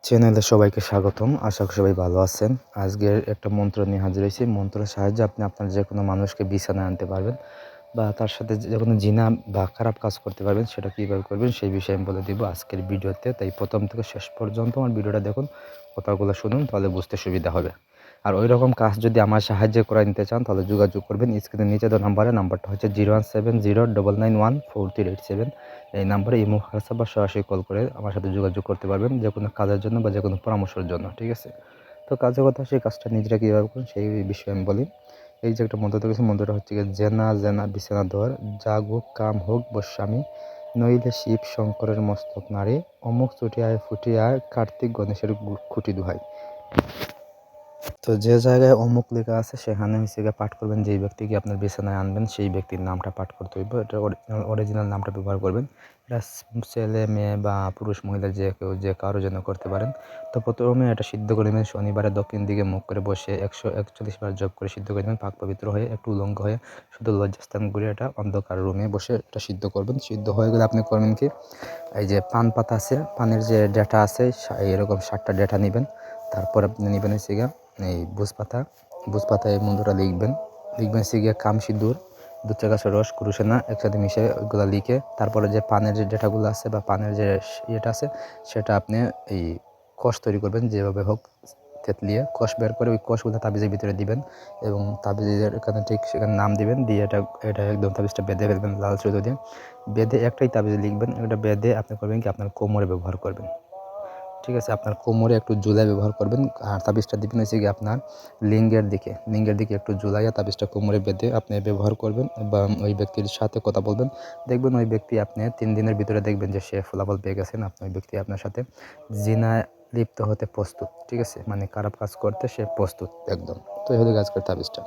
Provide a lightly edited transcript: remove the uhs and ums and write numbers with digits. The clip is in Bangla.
চ্যানেলে সবাইকে স্বাগতম। আশা করি সবাই ভালো আছেন। আজকের একটা মন্ত্র নিয়ে হাজির হয়েছি। মন্ত্রের সাহায্যে আপনি আপনার যেকোনো মানুষকে বিছানায় আনতে পারবেন বা তার সাথে যেকোনো জিনা বা খারাপ কাজ করতে পারবেন। সেটা কীভাবে করবেন সেই বিষয়ে আমি বলে দিব আজকের ভিডিওতে। তাই প্রথম থেকে শেষ পর্যন্ত আমার ভিডিওটা দেখুন, কথাগুলো শুনুন, তাহলে বুঝতে সুবিধা হবে। আর ওই রকম কাজ যদি আমার সাহায্যে করে নিতে চান তাহলে যোগাযোগ করবেন স্ক্রিনের নিচে দেওয়া নাম্বারে। নাম্বারটা হচ্ছে 0170991487। এই নাম্বারে ইমো, হোয়াটসঅ্যাপ বা সরাসরি কল করে আমার সাথে যোগাযোগ করতে পারবেন যে কোনো কাজের জন্য বা যে কোনো পরামর্শের জন্য, ঠিক আছে? তো কাজের কথা, সেই কাজটা নিজেরা কীভাবে করুন সেই বিষয়ে আমি বলি। এই যে একটা মন্ত্র দেখেছি, মন্ত্রটা হচ্ছে গিয়ে জেনা জেনা বিছানা দর জাগুক কাম হোক বস্বামী, নইলে শিব শঙ্করের মস্তক নারী, অমুক চুটিয়ায় ফুটিয়ায় কার্তিক গণেশের খুঁটি দুহাই। তো যে জায়গায় অমুক লেখা আছে সেখানে হচ্ছে গিয়ে পাঠ করবেন। যেই ব্যক্তিকে আপনার বিছানায় আনবেন সেই ব্যক্তির নামটা পাঠ করতে হইব। এটা অরিজিনাল নামটা ব্যবহার করবেন। এটা ছেলে মেয়ে বা পুরুষ মহিলা যে কেউ যে কারোর জন্য করতে পারেন। তো প্রথমে এটা সিদ্ধ করে নেবেন। শনিবারে দক্ষিণ দিকে মুখ করে বসে 141 বার জপ করে সিদ্ধ করে নেবেন। পাক পবিত্র হয়ে একটু উলঙ্গ হয়ে শুধু লজ্জাস্থান ঘুরে এটা অন্ধকার রুমে বসে এটা সিদ্ধ করবেন। সিদ্ধ হয়ে গেলে আপনি করবেন কি, এই যে পান পাতা আছে, পানের যে ডেটা আছে এরকম 7টা ডেটা নেবেন। তারপর আপনি নেবেন হচ্ছে গিয়ে এই বুঝপাতা এই মন্ত্রটা লিখবেন হচ্ছে গিয়ে কাম সিঁদুর 2 চা চামচ রস কুরুসেনা একসাথে মিশে ওইগুলো লিখে তারপরে যে পানের যে ডেটাগুলো আছে বা পানের যে ইয়েটা আছে সেটা আপনি এই কষ তৈরি করবেন। যেভাবে হোক থেতলিয়ে কষ বের করে ওই কষগুলো তাবিজের ভিতরে দিবেন এবং তাবিজের এখানে ঠিক সেখানে নাম দিবেন দিয়ে এটা একদম তাবিজটা বেঁধে ফেলবেন লাল সুতো দিয়ে। বেঁধে একটাই তাবিজ লিখবেন। এটা বেঁধে আপনি করবেন কি, আপনার কোমরে ব্যবহার করবেন, ঠিক আছে? আপনার কোমরে একটু জুলাই ব্যবহার করবেন। আর তাবিজটা দিবেন হচ্ছে গিয়ে আপনার লিঙ্গের দিকে একটু জুলাইয়া তাবিজটা কোমরে বেঁধে আপনি ব্যবহার করবেন বা ওই ব্যক্তির সাথে কথা বলবেন। দেখবেন ওই ব্যক্তি আপনি 3 দিনের ভিতরে দেখবেন যে সে ফলাফল পেয়ে গেছেন। আপনি ওই ব্যক্তি আপনার সাথে জিনায় লিপ্ত হতে প্রস্তুত, ঠিক আছে? মানে খারাপ কাজ করতে সে প্রস্তুত একদম। তো এই হলো আজকের তাবিজটা।